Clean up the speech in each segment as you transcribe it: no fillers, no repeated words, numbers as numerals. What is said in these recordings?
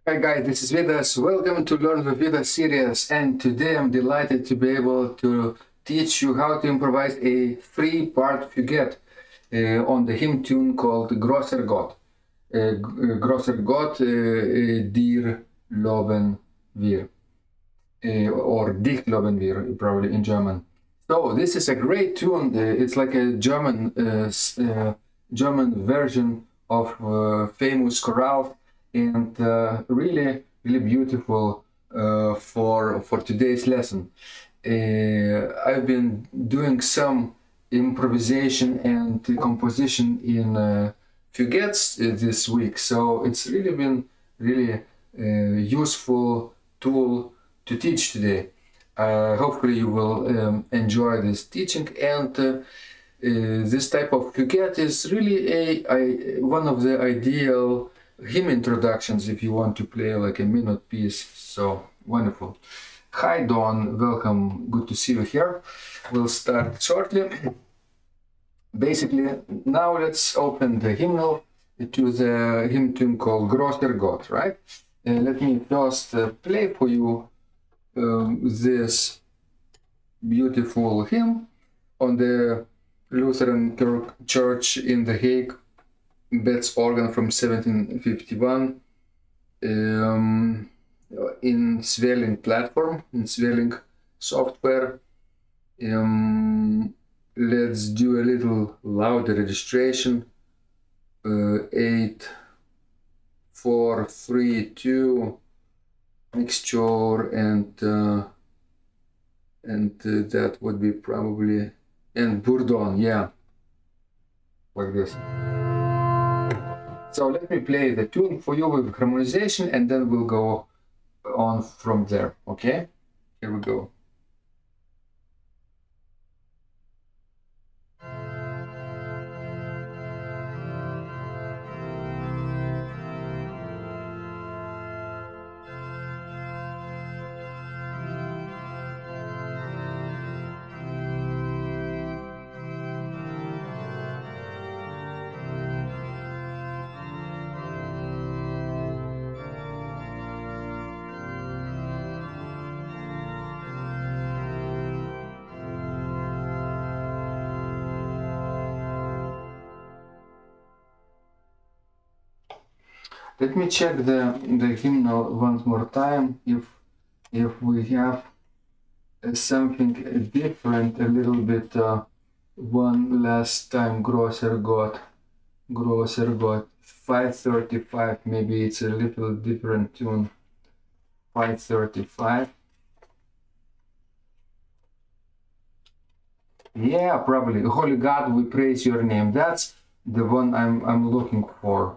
Hi guys, this is Vidas. Welcome to Learn with Vidas series, and today I'm delighted to be able to teach you how to improvise a three-part Fuguette on the hymn tune called GROSSER GOTT. GROSSER GOTT, dir loben wir, or dich loben wir, probably in German. So this is a great tune. It's like a German version of famous chorale, and really beautiful for today's lesson. I've been doing some improvisation and composition in Fuguettes this week, so it's really been useful tool to teach today. Hopefully you will enjoy this teaching, and this type of Fuguette is really one of the ideal hymn introductions if you want to play like a minute piece. So wonderful. Hi Dawn, welcome, good to see you here. We'll start shortly. Basically, now let's open the hymnal to the hymn tune called GROSSER GOTT, right? Let me first play for you this beautiful hymn on the Lutheran Church in the Hague, Betz organ from 1751, in Sweelinq platform, in Sweelinq software. Let's do a little louder registration. 8, 4, 3, 2 mixture, and that would be probably, and bourdon, yeah, like this. So let me play the tune for you with harmonization, and then we'll go on from there, okay? Here we go. Let me check the hymnal once more time if we have something different a little bit. One last time, GROSSER GOTT 535, maybe it's a little different tune. 535. Yeah, probably. Holy God, we praise your name. That's the one I'm looking for.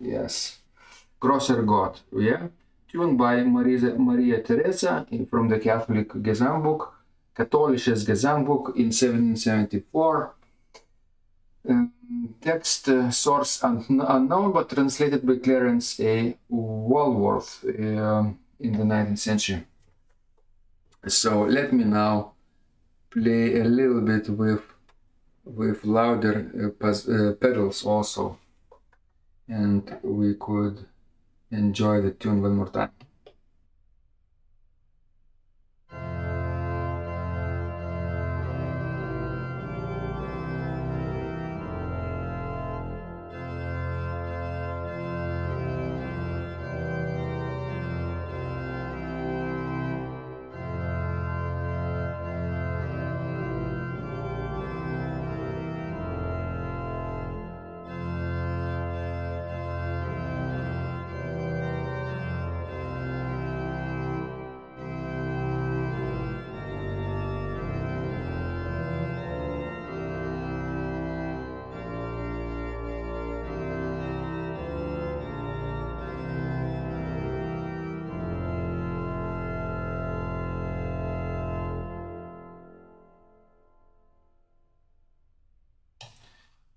Yes, GROSSER GOTT, yeah, tune by Maria Teresa from the Catholic Gesangbuch, Katholisches Gesangbuch in 1774. Text source unknown, but translated by Clarence A. Walworth in the 19th century. So let me now play a little bit with louder pedals also, and we could enjoy the tune one more time.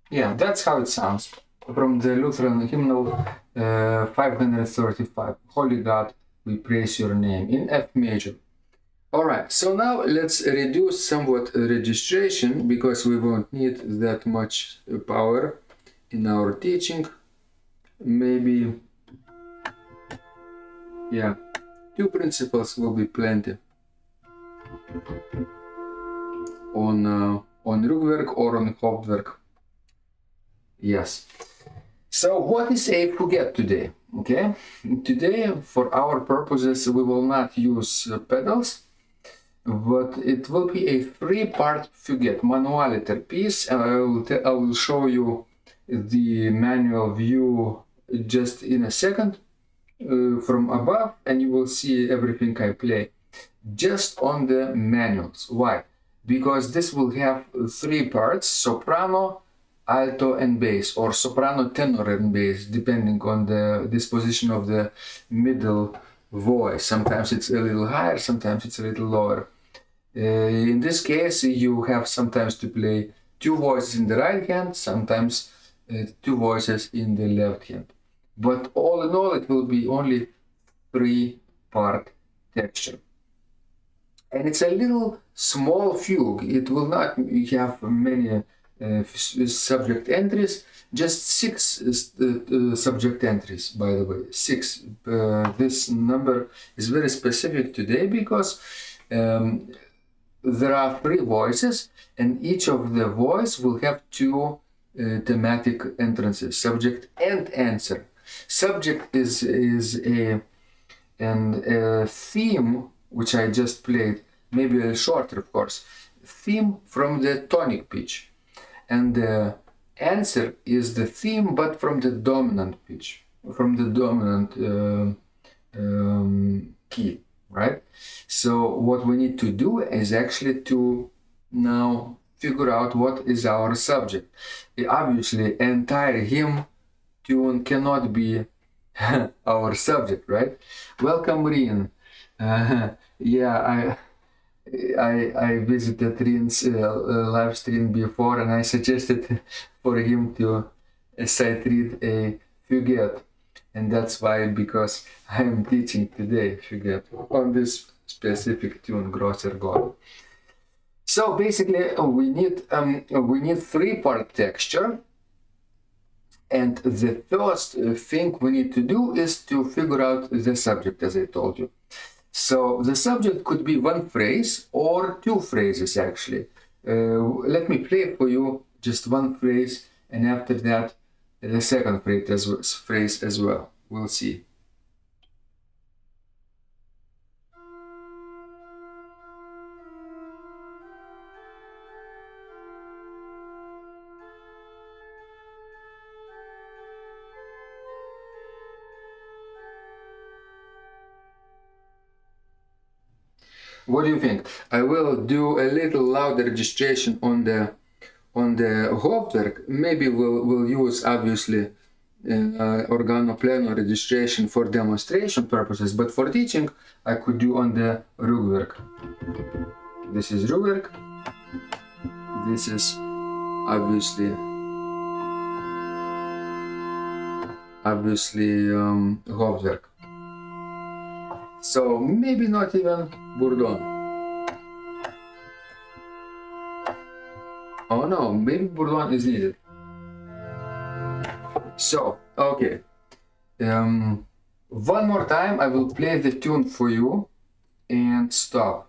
Yeah, that's how it sounds from the Lutheran hymnal 535. Holy God, we praise your name, in F major. All right, so now let's reduce somewhat registration because we won't need that much power in our teaching. maybe, yeah, 2 principals will be plenty on Rugwerk or on Hauptwerk. Yes. So what is a Fuguette today? Okay, today for our purposes we will not use pedals, but it will be a 3-part Fuguette manualiter piece, and I will show you the manual view just in a second from above, and you will see everything I play just on the manuals. Why? Because this will have 3 parts: soprano, alto and bass, or soprano, tenor and bass, depending on the disposition of the middle voice. Sometimes it's a little higher, sometimes it's a little lower. In this case, you have sometimes to play 2 voices in the right hand, sometimes 2 voices in the left hand. But all in all, it will be only 3-part texture. And it's a little small fugue. It will not have many subject entries, just 6 subject entries, by the way, 6. This number is very specific today because there are 3 voices, and each of the voice will have 2 thematic entrances, subject and answer. Subject is a theme, which I just played, maybe a little shorter, of course, theme from the tonic pitch. And the answer is the theme, but from the dominant pitch, from the dominant key, right? So what we need to do is actually to now figure out what is our subject. Obviously, entire hymn tune cannot be our subject, right? Welcome, Rin. Yeah, I visited Rin's live stream before, and I suggested for him to sight read a Fuguette, and that's why, because I am teaching today Fuguette on this specific tune, Grosser Gott. So basically, we need 3-part texture. And the first thing we need to do is to figure out the subject, as I told you. So the subject could be 1 phrase or 2 phrases, actually. Let me play for you just 1 phrase, and after that, the second phrase as well. We'll see. What do you think? I will do a little louder registration on the Hauptwerk. Maybe we'll use, obviously, organo pleno registration for demonstration purposes, but for teaching I could do on the Rugwerk. This is Rugwerk. This is obviously Hauptwerk. So maybe not even Bourdon. Oh no, maybe Bourdon is needed. So, okay. One more time I will play the tune for you and stop.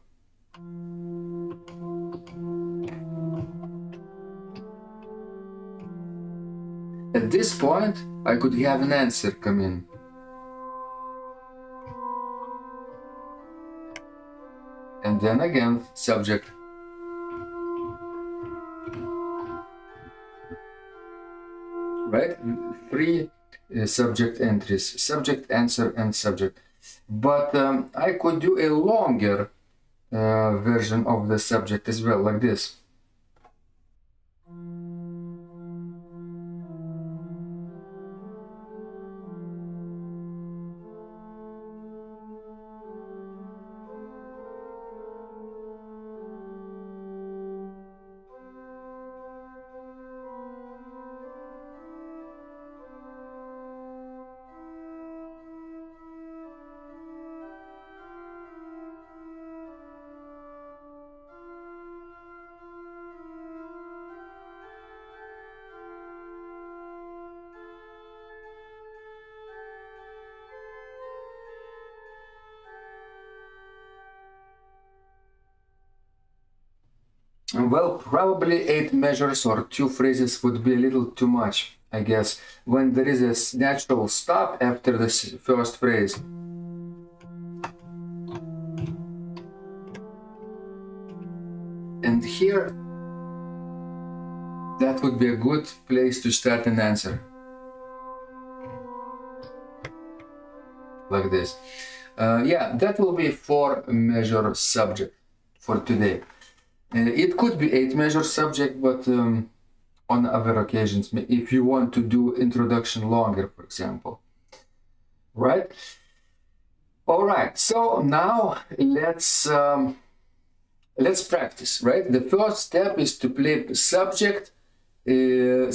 At this point, I could have an answer come in. And then again, subject. Right? 3 subject entries, subject, answer, and subject. But I could do a longer version of the subject as well, like this. Well, probably 8 measures or 2 phrases would be a little too much, I guess, when there is a natural stop after the first phrase. And here, that would be a good place to start an answer. Like this. Yeah, that will be 4 measure subject for today. It could be 8 measure subject, but on other occasions, if you want to do introduction longer, for example. Right? All right, so now let's practice, right? The first step is to play subject in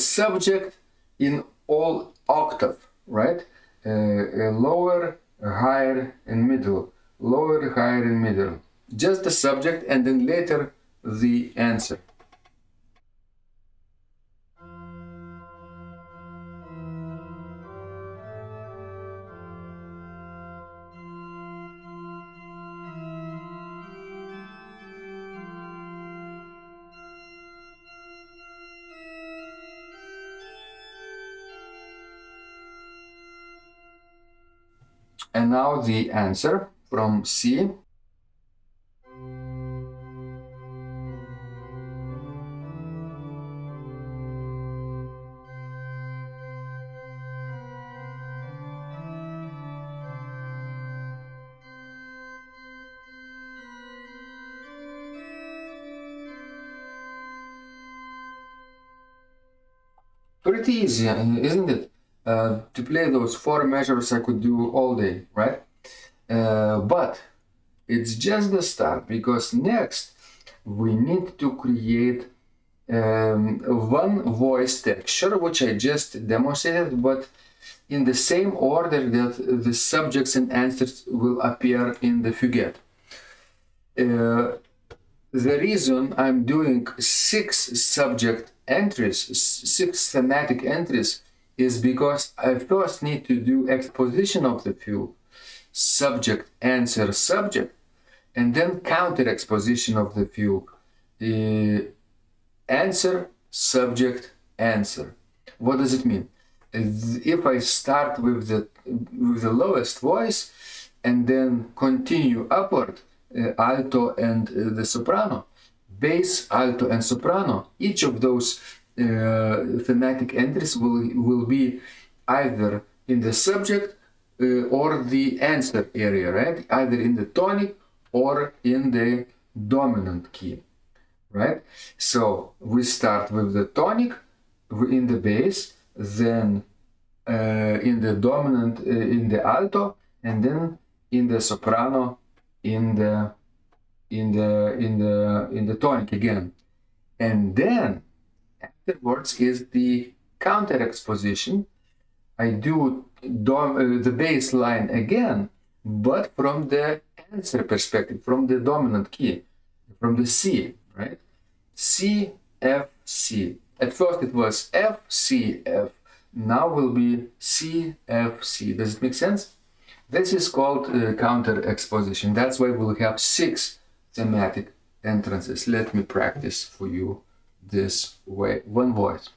all octave, right? Lower, higher, and middle. Lower, higher, and middle. Just the subject, and then later the answer. And now the answer from C. Pretty easy, isn't it? To play those 4 measures I could do all day, right? But it's just the start, because next we need to create one voice texture, which I just demonstrated, but in the same order that the subjects and answers will appear in the Fuguette. The reason I'm doing 6 subject entries, 6 thematic entries, is because I first need to do exposition of the fugue, subject, answer, subject, and then counter exposition of the fugue, answer, subject, answer. What does it mean? If I start with the lowest voice and then continue upward, alto and the soprano, bass, alto, and soprano, each of those thematic entries will be either in the subject or the answer area, right? Either in the tonic or in the dominant key, right? So we start with the tonic in the bass, then in the dominant in the alto, and then in the soprano in the tonic again. And then afterwards is the counter exposition. I do the bass line again, but from the answer perspective, from the dominant key, from the C, right? C, F, C. At first it was F, C, F. Now will be C, F, C. Does it make sense? This is called counter exposition. That's why we'll have 6 thematic entrances. Let me practice for you this way. One voice.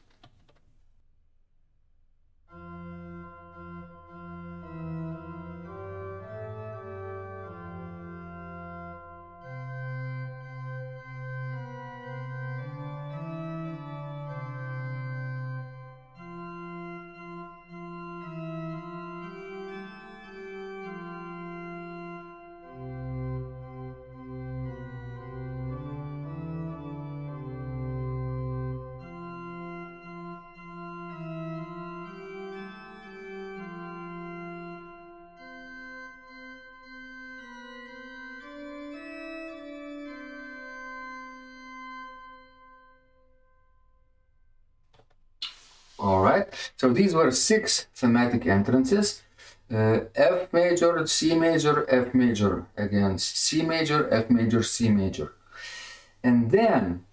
All right, so these were 6 thematic entrances. F major, C major, F major, again C major, F major, C major. And then,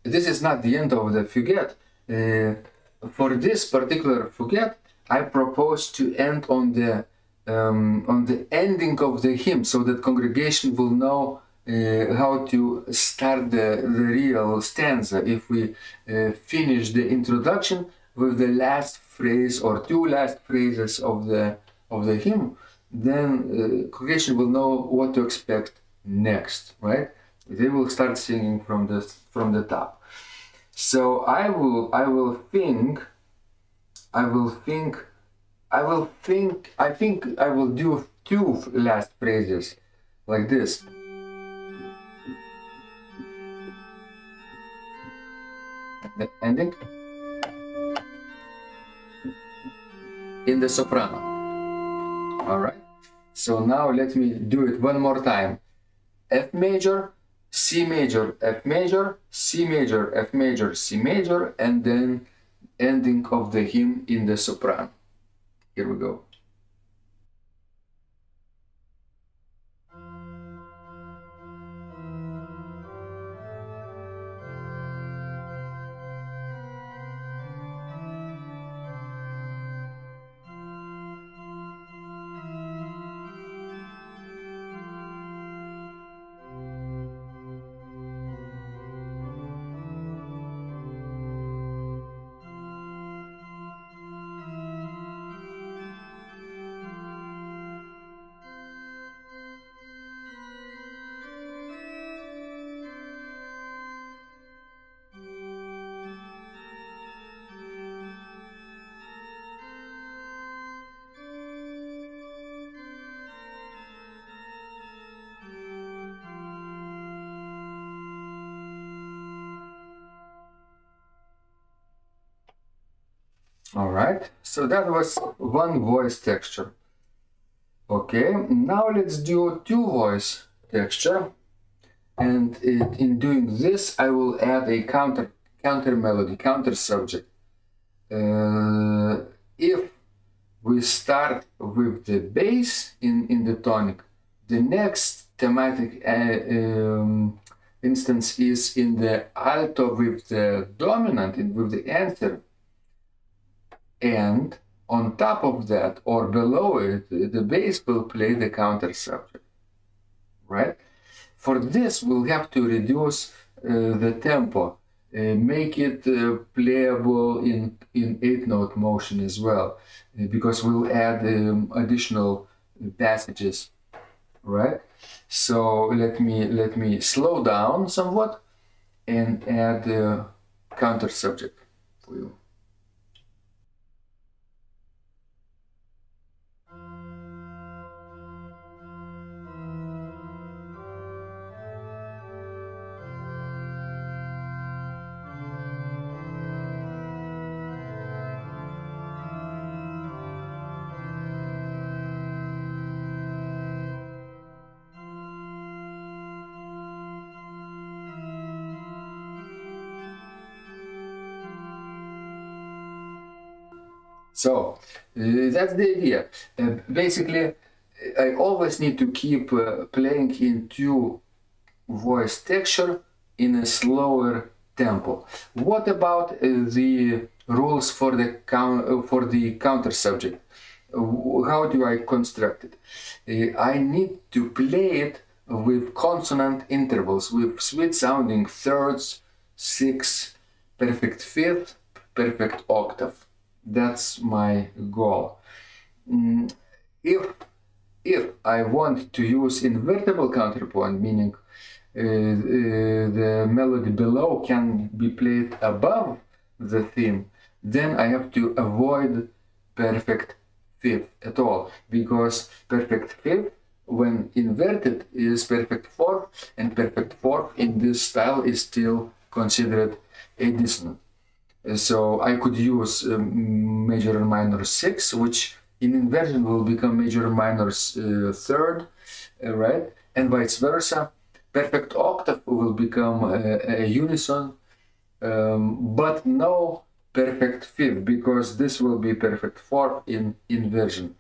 this is not the end of the Fuguette. For this particular Fuguette, I propose to end on the ending of the hymn, so that congregation will know how to start the real stanza. If we finish the introduction with the last phrase or two last phrases of the hymn, then congregation will know what to expect next, right? They will start singing from the top. So I think I will do two last phrases like this. The ending in the soprano. All right. So now let me do it one more time. F major, C major, F major, C major, F major, C major, and then ending of the hymn in the soprano. Here we go. All right, so that was one voice texture. Okay, now let's do two voice texture, and in doing this I will add a counter melody, counter subject. If we start with the bass in the tonic, the next thematic instance is in the alto with the dominant, with the answer. And on top of that, or below it, the bass will play the counter subject, right? For this, we'll have to reduce the tempo, make it playable in 8-note motion as well, because we'll add additional passages, right? So let me slow down somewhat and add the counter subject for you. So that's the idea. Basically, I always need to keep playing in two voice texture in a slower tempo. What about the rules for the counter subject? How do I construct it? I need to play it with consonant intervals, with sweet sounding thirds, sixths, perfect fifth, perfect octave. That's my goal. If I want to use invertible counterpoint, meaning the melody below can be played above the theme, then I have to avoid perfect fifth at all, because perfect fifth, when inverted, is perfect fourth, and perfect fourth in this style is still considered a dissonant. So I could use major and minor 6, which in inversion will become major and minor third, right? And vice versa. Perfect octave will become a unison, but no perfect fifth, because this will be perfect fourth in inversion.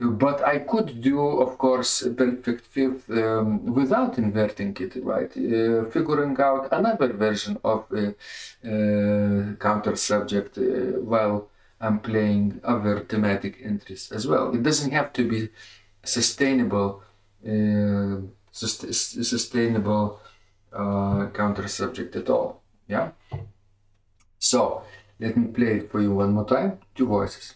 But I could do, of course, perfect fifth without inverting it, right? Figuring out another version of counter subject while I'm playing other thematic entries as well. It doesn't have to be sustainable sustainable counter subject at all. Yeah. So let me play it for you one more time. Two voices.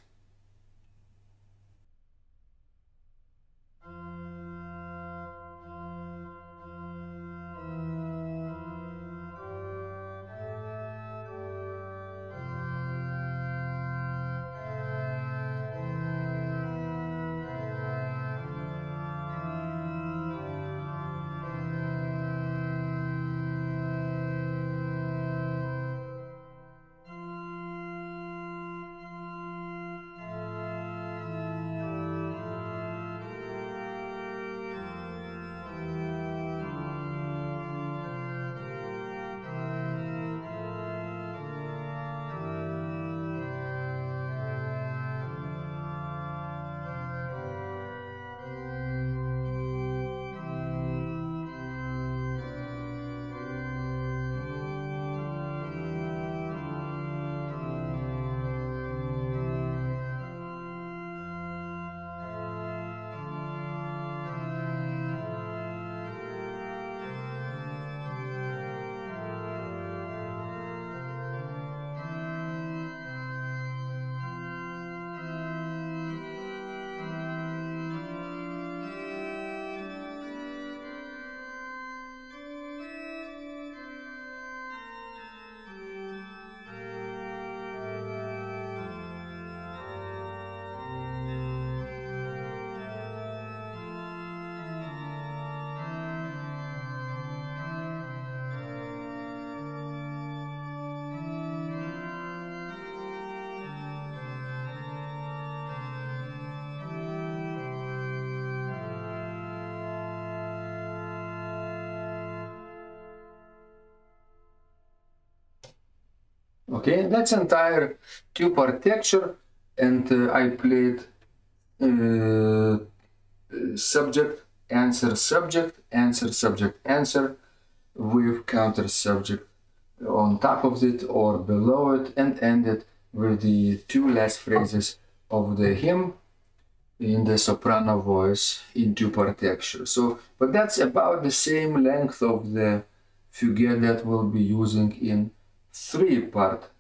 Okay, that's entire two-part texture, and I played subject, answer, subject, answer, subject, answer, with counter subject on top of it or below it, and ended with the two last phrases of the hymn in the soprano voice in two-part texture. So, but that's about the same length of the Fuguette that we'll be using in three-part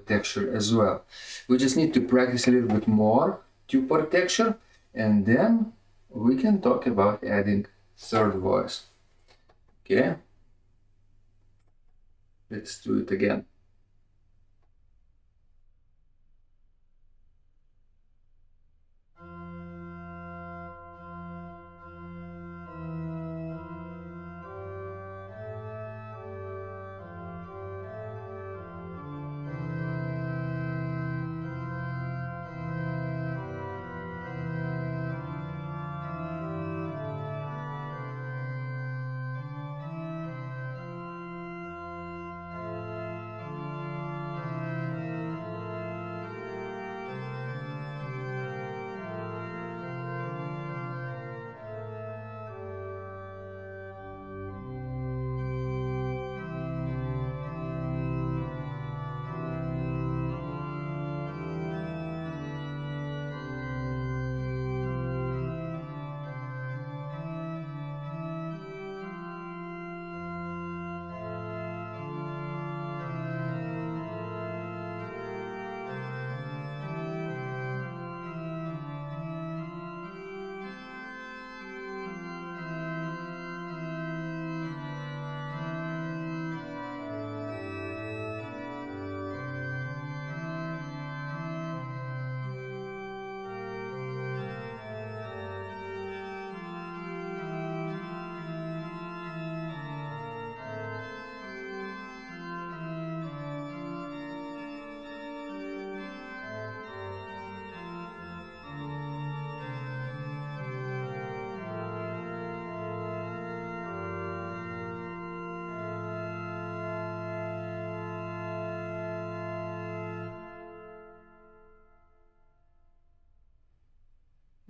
texture as well. We just need to practice a little bit more two-part texture, and then we can talk about adding third voice. Okay, let's do it again.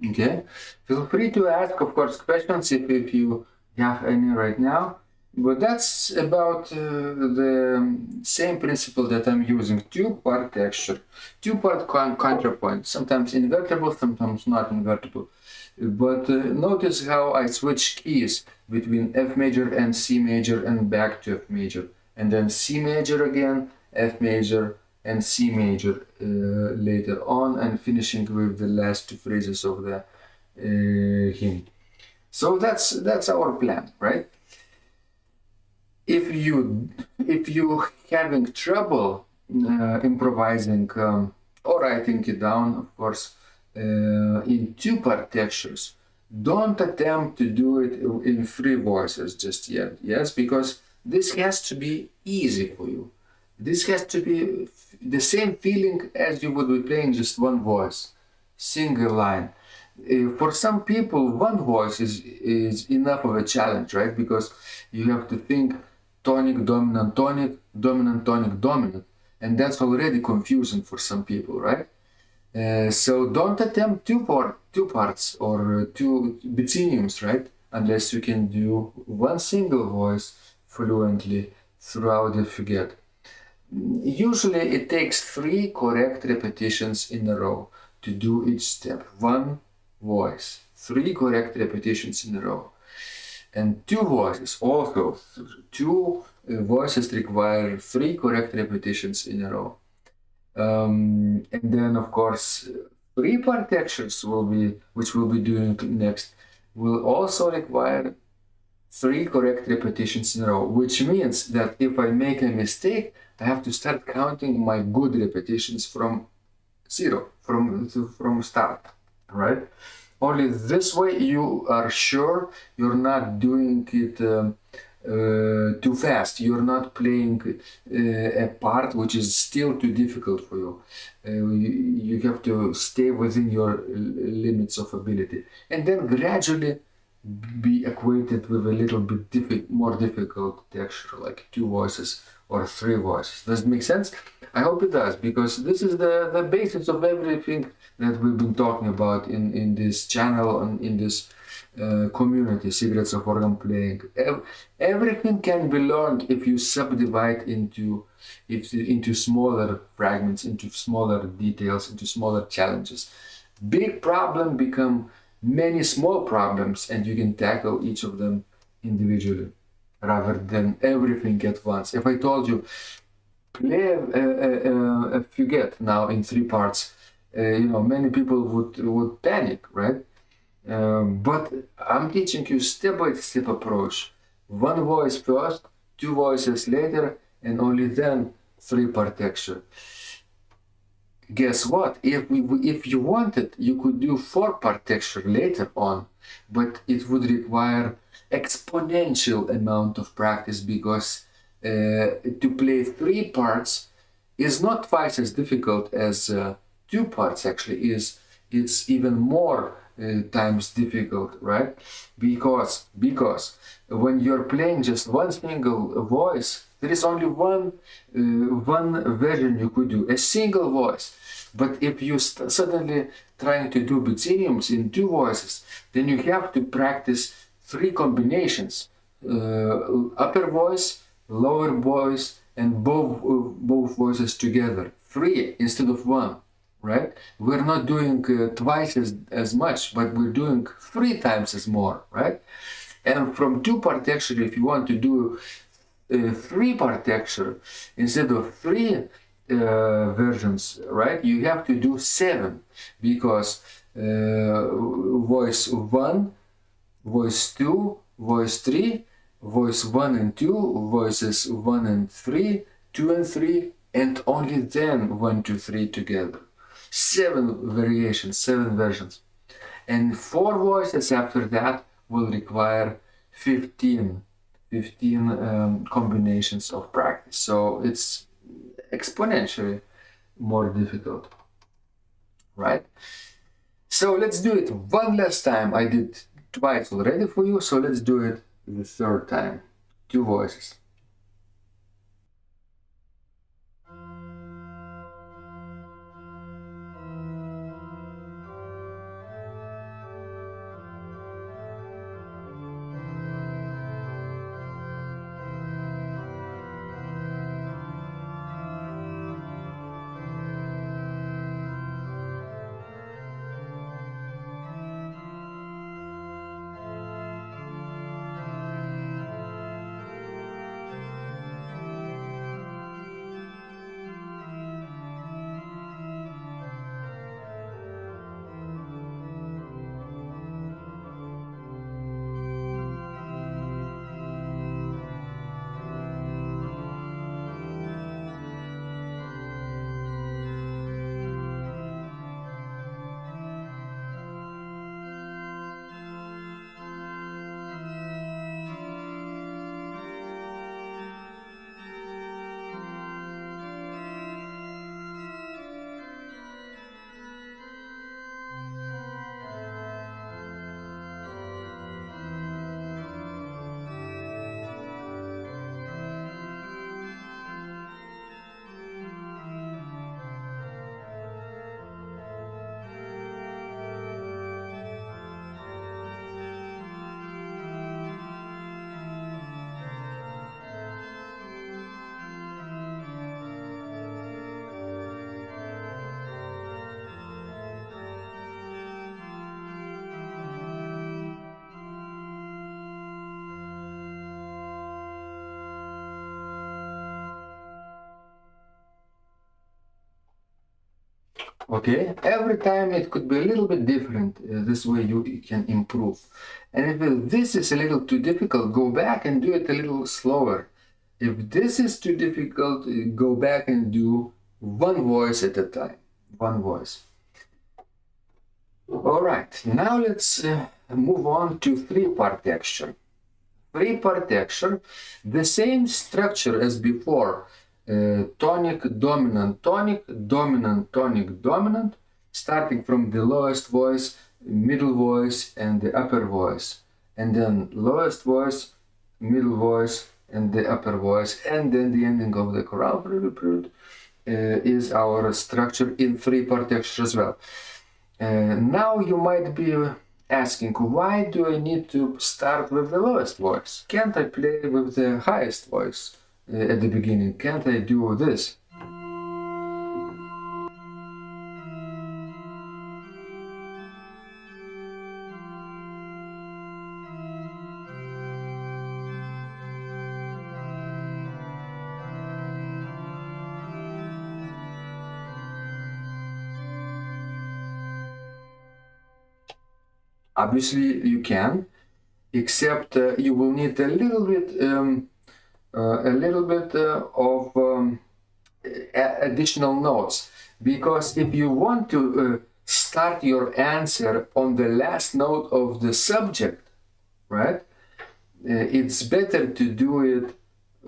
Okay, feel free to ask, of course, questions if you have any right now. But that's about the same principle that I'm using. Two-part texture, two-part contrapoint, sometimes invertible, sometimes not invertible. But notice how I switch keys between F major and C major and back to F major. And then C major again, F major and C major later on, and finishing with the last two phrases of the hymn. So that's our plan, right? If you having trouble improvising or writing it down, of course, in two-part textures, don't attempt to do it in three voices just yet. Yes, because this has to be easy for you. This has to be the same feeling as you would be playing just one voice, single line. For some people, one voice is enough of a challenge, right? Because you have to think tonic, dominant, tonic, dominant, tonic, dominant. And that's already confusing for some people, right? So don't attempt two parts or two bitzeniums, right? Unless you can do one single voice fluently throughout the Fuguette. Usually it takes 3 correct repetitions in a row to do each step. One voice, 3 correct repetitions in a row. And two voices also. Two voices require 3 correct repetitions in a row. And then, of course, 3-part textures which we'll be doing next, will also require 3 correct repetitions in a row, which means that if I make a mistake, I have to start counting my good repetitions from zero, from start, right? Only this way you are sure you're not doing it too fast. You're not playing a part which is still too difficult for you. You have to stay within your limits of ability, and then gradually be acquainted with a little bit more difficult texture, like 2 voices or 3 voices. Does it make sense? I hope it does, because this is the basis of everything that we've been talking about in this channel and in this community, Secrets of Organ Playing. Everything can be learned if you subdivide into smaller fragments, into smaller details, into smaller challenges. Big problem become many small problems, and you can tackle each of them individually rather than everything at once. If I told you, play a Fuguette now in 3 parts, many people would panic, right? But I'm teaching you step-by-step approach. One voice first, 2 voices later, and only then 3-part texture. Guess what? If you wanted, you could do 4-part texture later on, but it would require exponential amount of practice, because to play 3 parts is not twice as difficult as 2 parts actually is. It's even more times difficult, right? Because when you're playing just one single voice, there is only one version you could do, a single voice. But if you suddenly trying to do bitzeniums in 2 voices, then you have to practice 3 combinations: upper voice, lower voice, and both voices together. 3 instead of 1, right? We're not doing twice as much, but we're doing 3 times as more, right? And from 2-part texture, if you want to do 3-part texture instead of 3 versions, right? You have to do 7, because voice 1, voice 2, voice 3, voice 1 and 2, voices 1 and 3, 2 and 3, and only then 1, 2, 3 together. 7 variations, 7 versions. And 4 voices after that will require 15 combinations of practice. So it's exponentially more difficult, right? So let's do it one last time. I did twice already for you, so let's do it the 3rd time. 2 voices. Okay, every time it could be a little bit different. This way you can improve. And if this is a little too difficult, go back and do it a little slower. If this is too difficult, go back and do one voice at a time. One voice. All right, now let's move on to three-part texture. Three-part texture, the same structure as before. Tonic, dominant, tonic, dominant, tonic, dominant, starting from the lowest voice, middle voice, and the upper voice. And then lowest voice, middle voice, and the upper voice. And then the ending of the chorale is our structure in three-part texture as well. Now you might be asking, why do I need to start with the lowest voice? Can't I play with the highest voice at the beginning? Can't I do this? Obviously you can, except you will need a little bit of additional notes, because if you want to start your answer on the last note of the subject, right, it's better to do it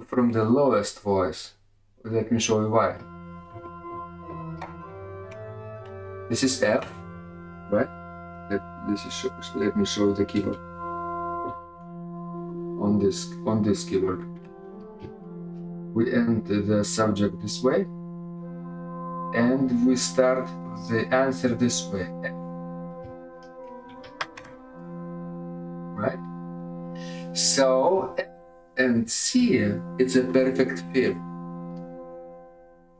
from the lowest voice. Let me show you why. This is F, right? Let me show you the keyboard. On this keyboard, we end the subject this way, and we start the answer this way, right? So F and C, it's a perfect fifth,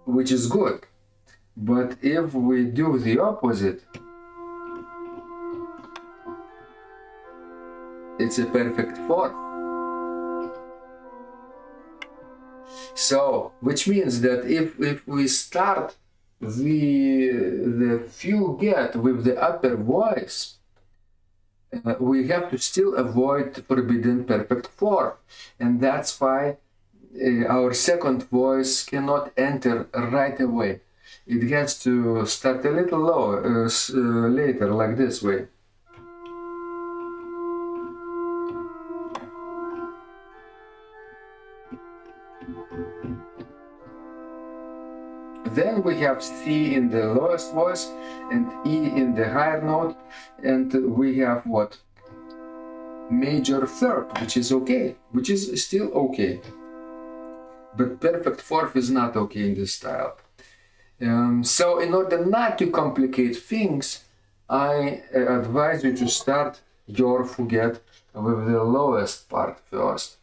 which is good. But if we do the opposite, it's a perfect fourth. So, which means that if we start the Fuguette with the upper voice, we have to still avoid forbidden perfect fourth, and that's why our second voice cannot enter right away. It has to start a little lower, later, like this way. Then we have C in the lowest voice and E in the higher note, and we have what? Major third, which is okay, which is still okay. But perfect fourth is not okay in this style. So in order not to complicate things, I advise you to start your Fuguette with the lowest part first,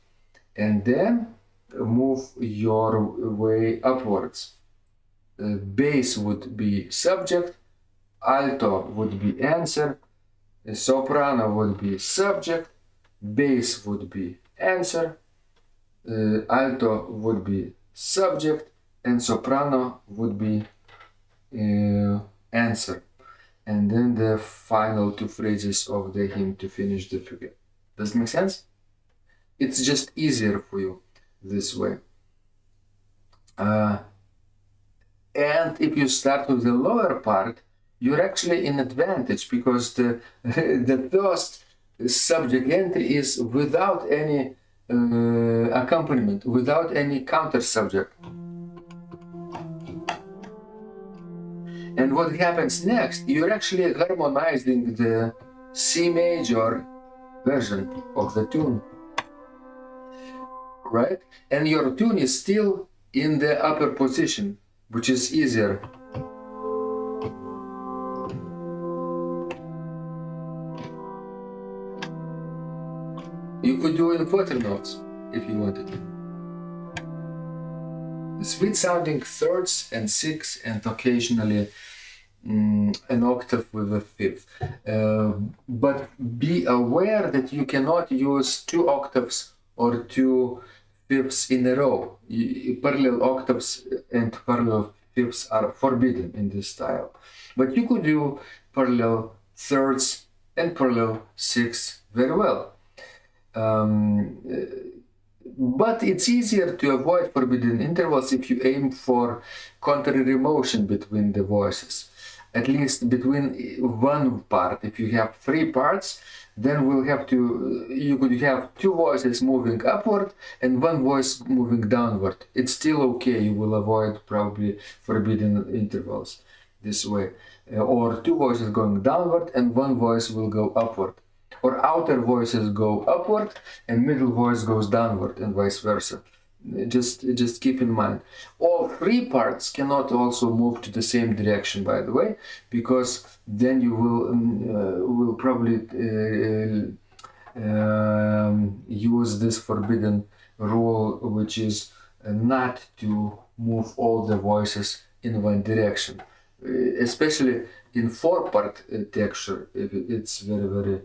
and then move your way upwards. Bass would be subject, alto would be answer, soprano would be subject, bass would be answer, alto would be subject, and soprano would be answer. And then the final two phrases of the hymn to finish the Fuguette. Does it make sense? It's just easier for you this way. And if you start with the lower part, you're actually in advantage, because the first subject entry is without any accompaniment, without any counter subject. And what happens next, you're actually harmonizing the C major version of the tune, right? And your tune is still in the upper position, which is easier. You could do in quarter notes if you wanted. Sweet sounding thirds and sixths, and occasionally an octave with a fifth. But be aware that you cannot use 2 octaves or 2 fifths in a row. Parallel octaves and parallel fifths are forbidden in this style. But you could do parallel thirds and parallel sixths very well. But it's easier to avoid forbidden intervals if you aim for contrary motion between the voices. At least between one part. If you have three parts, then you could have two voices moving upward and one voice moving downward. It's still okay. You will avoid probably forbidden intervals this way. Or two voices going downward and one voice will go upward. Or outer voices go upward and middle voice goes downward and vice versa. Just keep in mind. All three parts cannot also move to the same direction, by the way, because then you will probably use this forbidden rule, which is not to move all the voices in one direction. Especially in four-part texture, it's very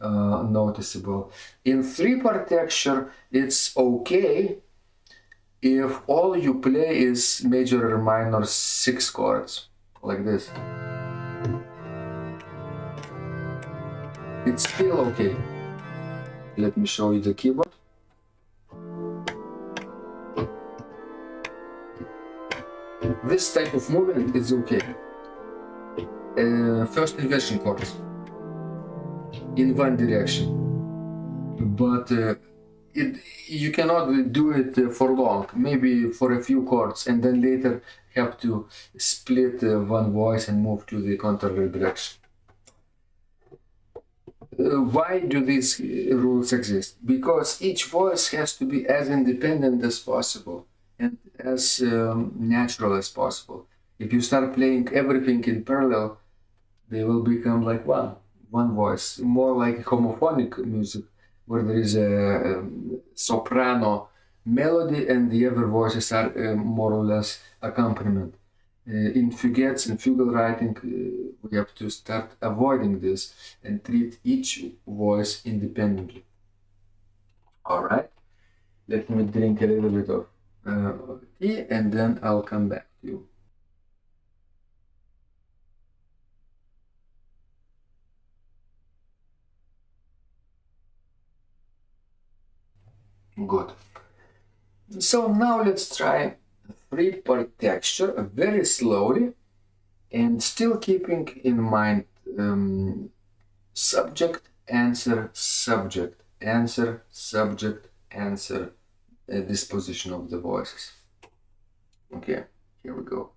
noticeable. In three-part texture, it's okay if all you play is major or minor 6 chords, like this. It's still okay. Let me show you the keyboard. This type of movement is okay. First inversion chords in one direction, but you cannot do it for long, maybe for a few chords, and then later have to split one voice and move to the contrary direction. Why do these rules exist? Because each voice has to be as independent as possible and as natural as possible. If you start playing everything in parallel, they will become like one voice, more like homophonic music, where there is a soprano melody and the other voices are more or less accompaniment. In fuguettes and fugal writing, we have to start avoiding this and treat each voice independently. All right, let me drink a little bit of tea and then I'll come back to you. Good. So now let's try three-part texture very slowly and still keeping in mind subject, answer, subject, answer, subject, answer, disposition of the voices. Okay, here we go.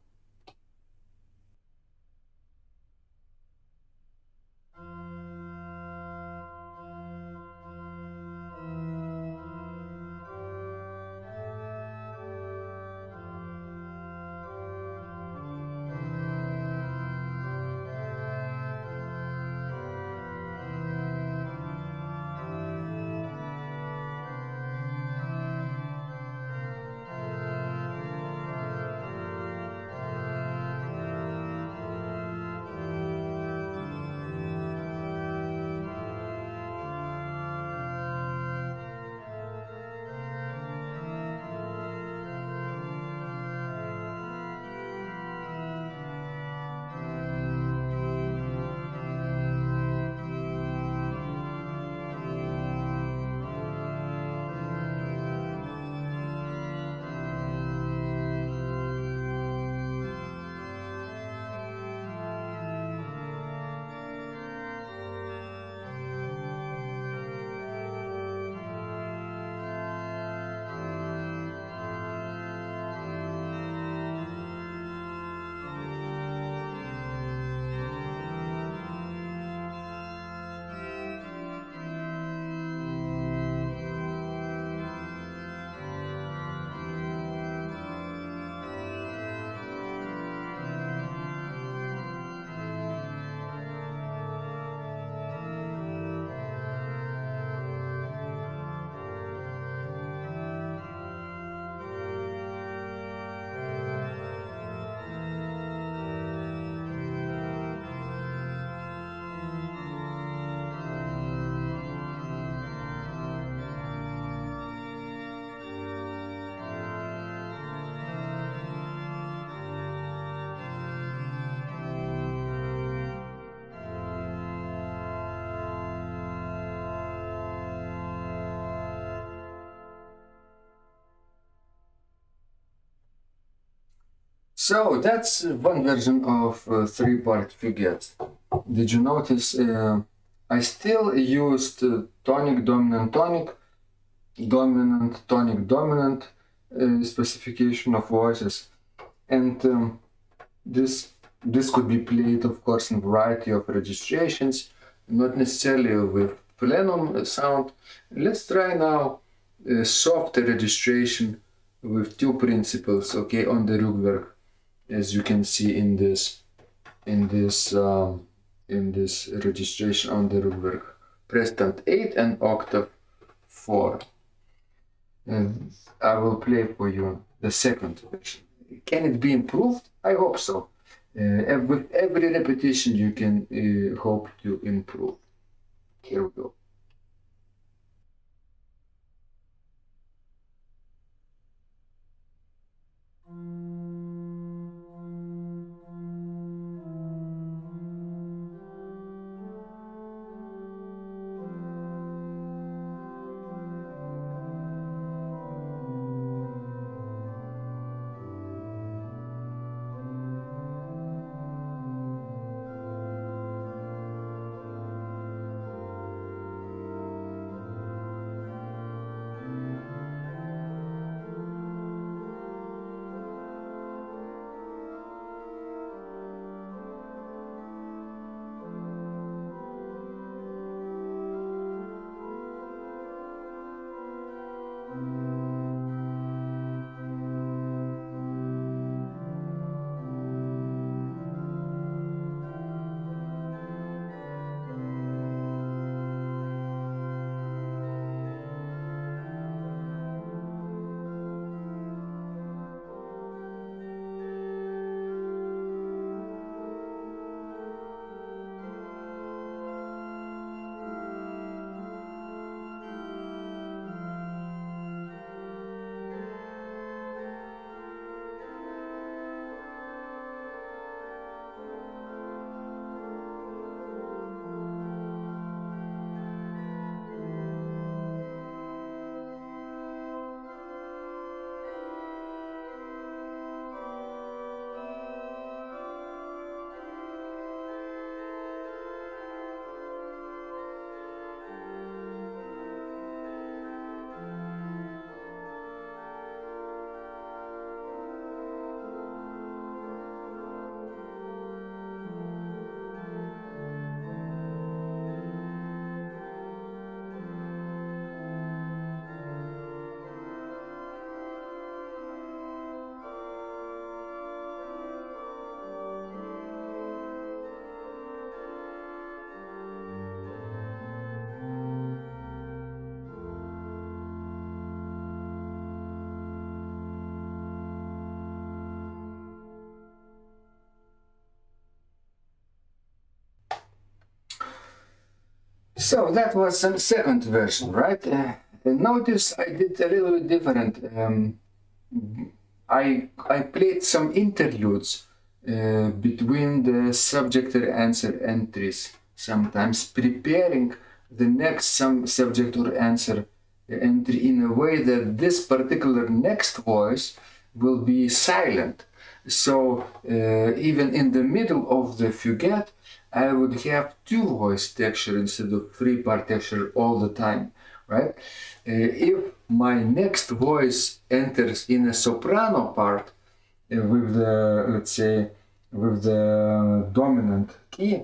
So that's one version of three-part Fuguette. Did you notice I still used tonic, dominant, tonic, dominant, tonic, dominant specification of voices, and this could be played, of course, in a variety of registrations, not necessarily with plenum sound. Let's try now a softer registration with two principles, okay, on the Hauptwerk, as you can see in this registration on the Hauptwerk, Prestant 8 and octave 4. And I will play for you the second version. Can it be improved? I hope so. With every repetition you can hope to improve. Here we go. So that was the second version, right? Notice I did a little bit different. I played some interludes between the subject or answer entries, sometimes preparing the next subject or answer entry in a way that this particular next voice will be silent. So even in the middle of the Fuguette, I would have two voice texture instead of three-part texture all the time, right? If my next voice enters in a soprano part with the, let's say, with the dominant key,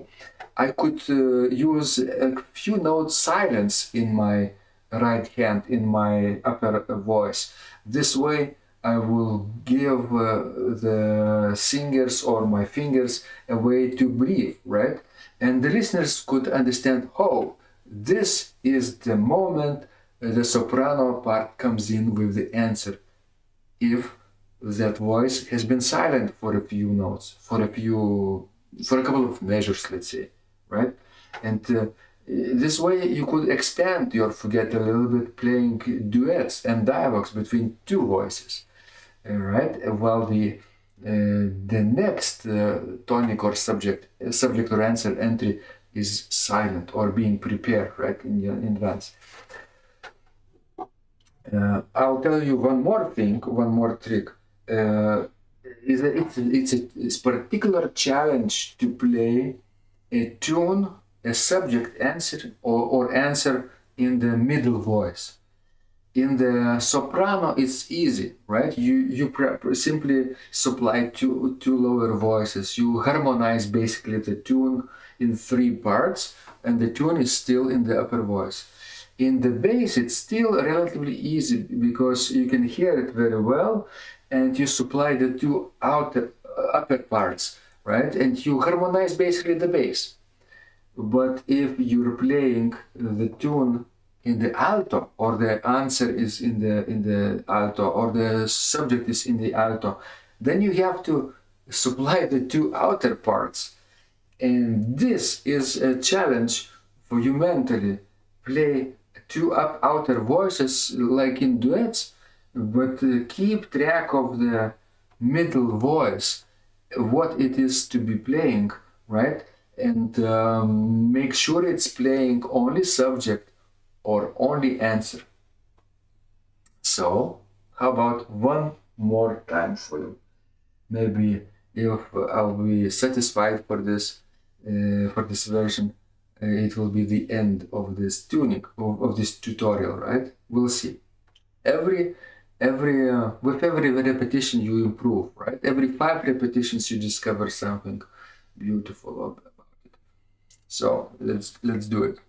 I could use a few notes silence in my right hand, in my upper voice. This way I will give the singers or my fingers a way to breathe, right? And the listeners could understand, oh, this is the moment the soprano part comes in with the answer. If that voice has been silent for a few notes, for a couple of measures, let's say, right? And this way you could expand your Fuguette a little bit, playing duets and dialogues between two voices. Right, while the next tonic or subject or answer entry is silent or being prepared, right, in advance. I'll tell you one more thing, one more trick. it's a particular challenge to play a tune, a subject answer, or answer in the middle voice. In the soprano, it's easy, right? You simply supply two lower voices. You harmonize basically the tune in three parts, and the tune is still in the upper voice. In the bass, it's still relatively easy because you can hear it very well, and you supply the two upper parts, right? And you harmonize basically the bass. But if you're playing the tune in the alto, or the answer is in the alto, or the subject is in the alto, then you have to supply the two outer parts. And this is a challenge for you mentally. Play two outer voices like in duets, but keep track of the middle voice, what it is to be playing, right? And make sure it's playing only subject or only answer. So, how about one more time for you? Maybe if I'll be satisfied for this version, it will be the end of this tuning of this tutorial, right? We'll see. With every repetition you improve, right? Every 5 repetitions you discover something beautiful about it. So let's do it.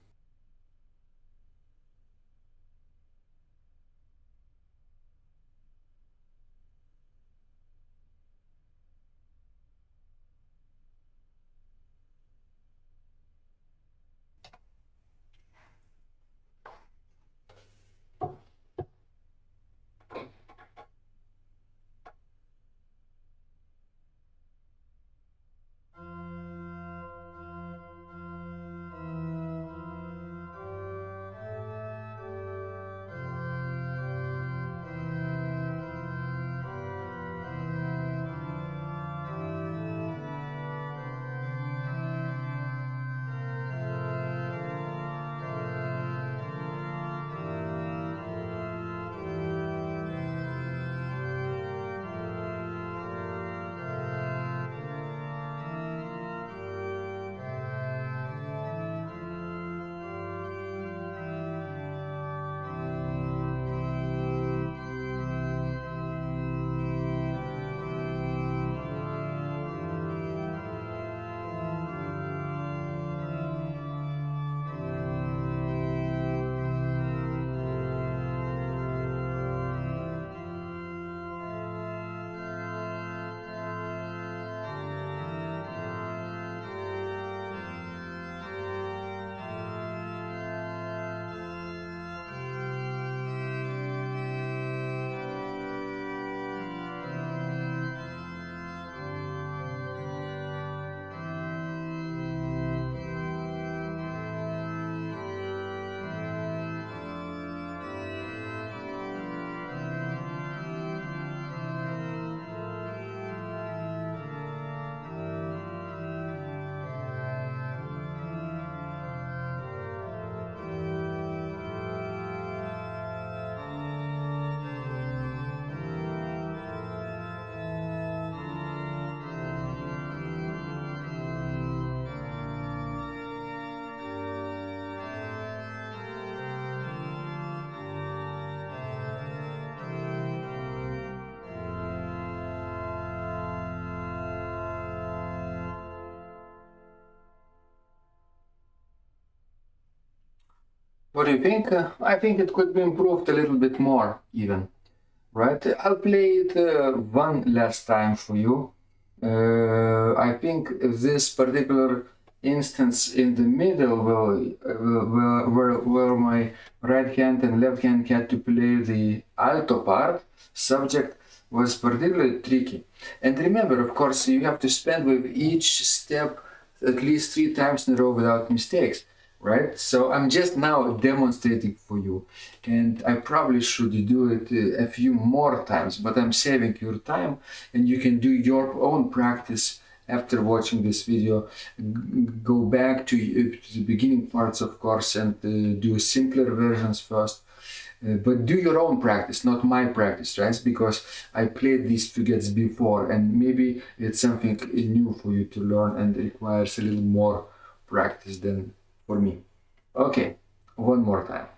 What do you think? I think it could be improved a little bit more, even. Right? I'll play it one last time for you. I think this particular instance in the middle, where my right hand and left hand had to play the alto part, subject, was particularly tricky. And remember, of course, you have to spend with each step at least 3 times in a row without mistakes. Right? So I'm just now demonstrating for you, and I probably should do it a few more times, but I'm saving your time, and you can do your own practice after watching this video. Go back to the beginning parts, of course, and do simpler versions first, But do your own practice, not my practice, right? Because I played these fuguettes before, and maybe it's something new for you to learn and requires a little more practice than for me. Okay, one more time.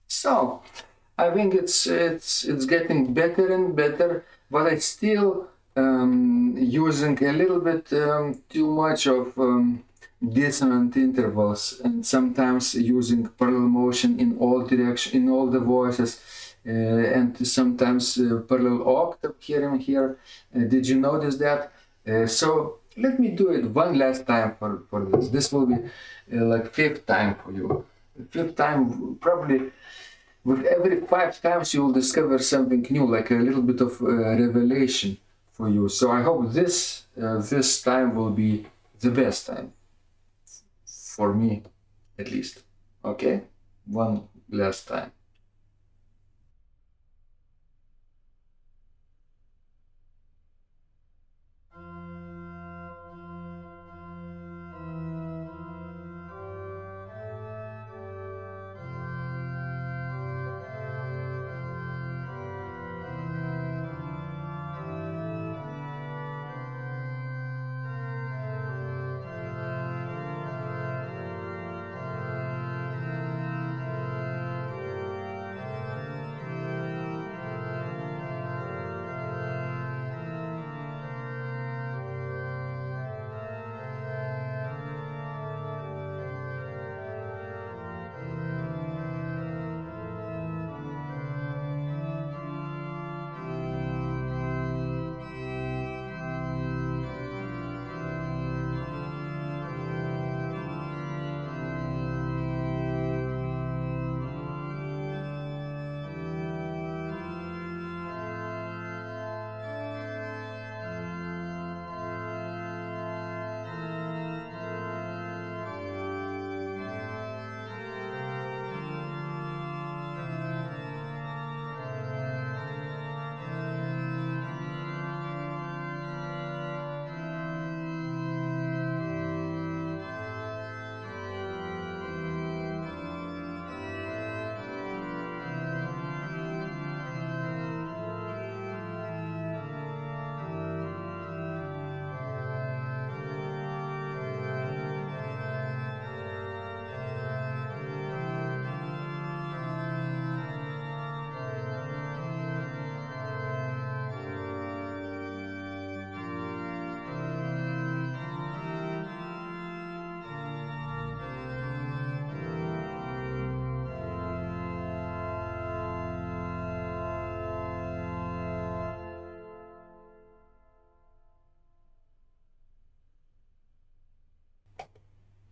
So, I think it's getting better and better, but I still using a little bit too much of dissonant intervals, and sometimes using parallel motion in all direction, in all the voices, and sometimes parallel octave here and here. Did you notice that? So let me do it one last time for this. This will be like fifth time for you. Fifth time probably. With every 5 times you will discover something new, like a little bit of revelation for you. So I hope this time will be the best time for me, at least. Okay, one last time.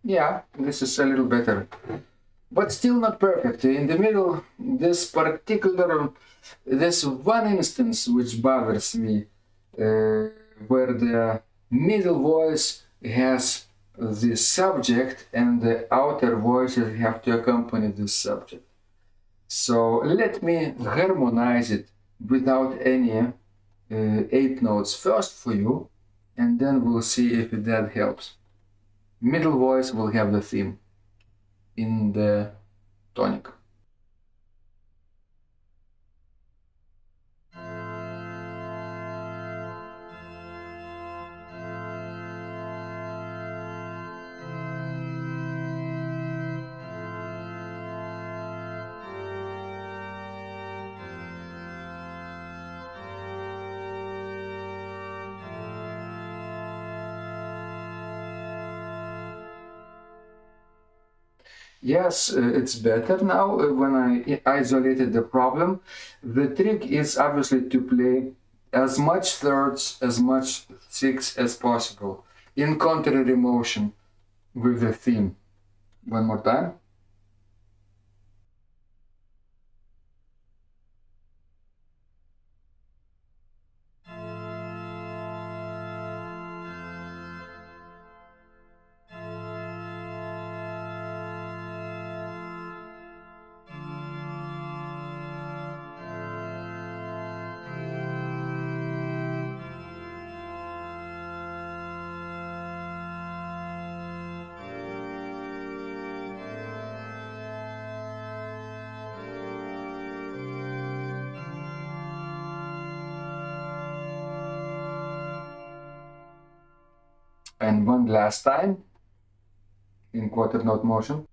Yeah, this is a little better, but still not perfect. In the middle, this one instance which bothers me, where the middle voice has the subject and the outer voices have to accompany this subject. So let me harmonize it without any 8 notes first for you, and then we'll see if that helps. Middle voice will have the theme in the tonic. Yes, it's better now when I isolated the problem. The trick is obviously to play as much thirds, as much sixths as possible in contrary motion with the theme. One more time. And one last time in quarter note motion.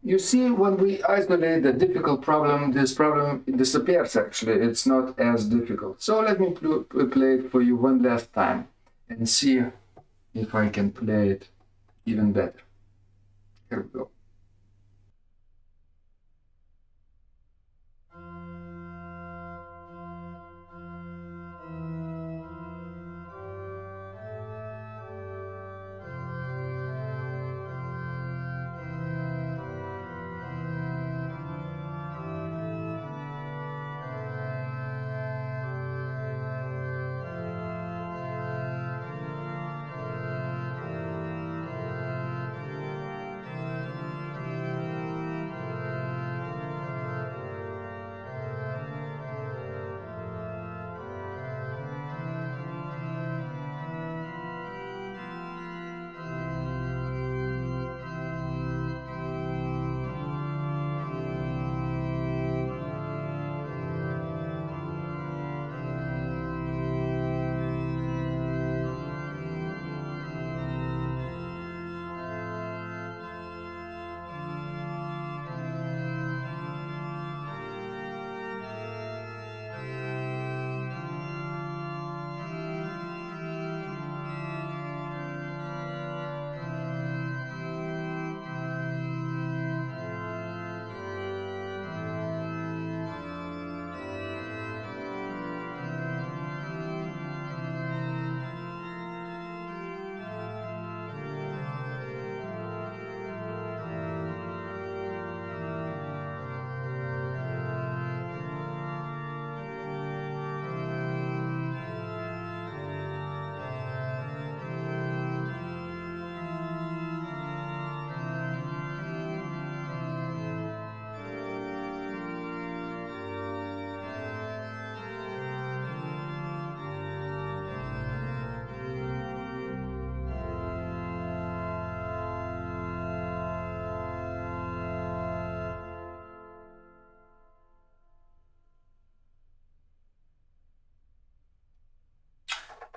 You see, when we isolate the difficult problem, this problem disappears actually. It's not as difficult. So let me play it for you one last time and see if I can play it even better. Here we go.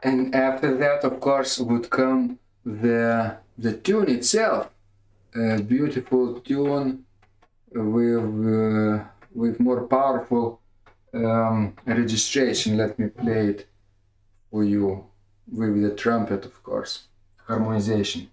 And after that, of course, would come the tune itself, a beautiful tune with more powerful registration. Let me play it for you with the trumpet, of course. Harmonization.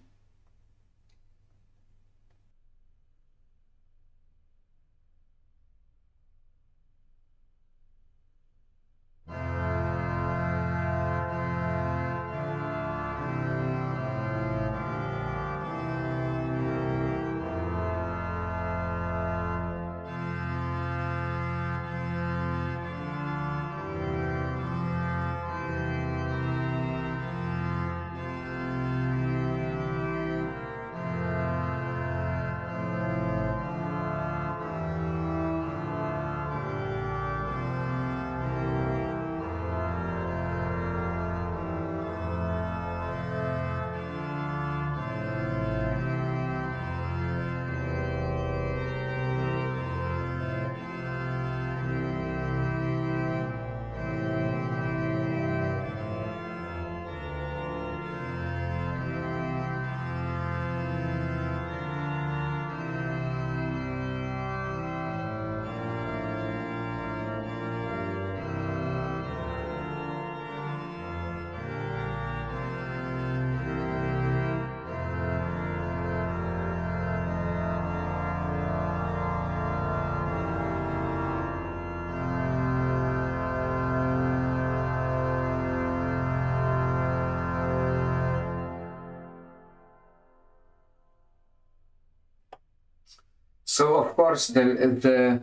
So of course the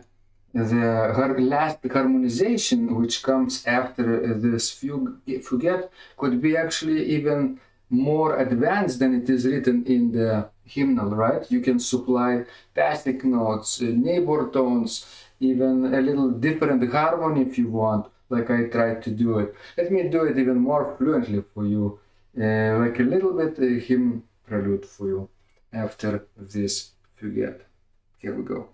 last harmonization which comes after this Fuguette could be actually even more advanced than it is written in the hymnal, right? You can supply passing notes, neighbor tones, even a little different harmony if you want, like I tried to do it. Let me do it even more fluently for you, like a little bit hymn prelude for you after this Fuguette. Here we go.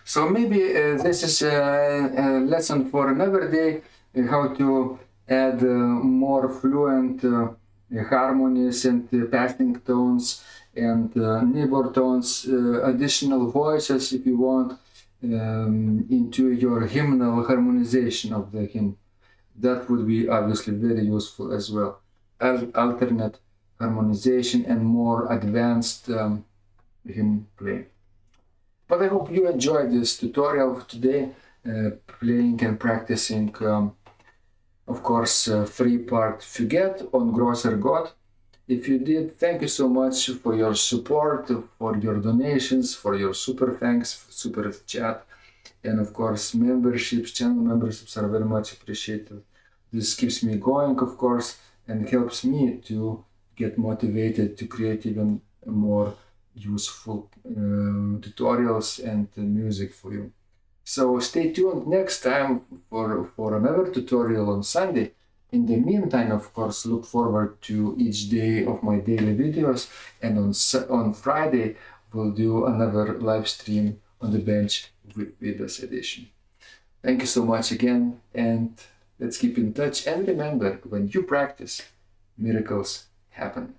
So maybe this is a lesson for another day, how to add more fluent harmonies and passing tones and neighbor tones, additional voices if you want, into your hymnal harmonization of the hymn. That would be obviously very useful as well. Alternate harmonization and more advanced hymn playing. But I hope you enjoyed this tutorial of today, playing and practicing, of course, 3-part Fuguette on GROSSER GOTT. If you did, thank you so much for your support, for your donations, for your super thanks, super chat, and of course memberships, channel memberships are very much appreciated. This keeps me going, of course, and helps me to get motivated to create even more useful tutorials and music for you. So stay tuned next time for another tutorial on Sunday. In the meantime, of course, look forward to each day of my daily videos, and on Friday we'll do another live stream on the bench Vidas edition. Thank you so much again, and let's keep in touch. And remember, when you practice, miracles happen.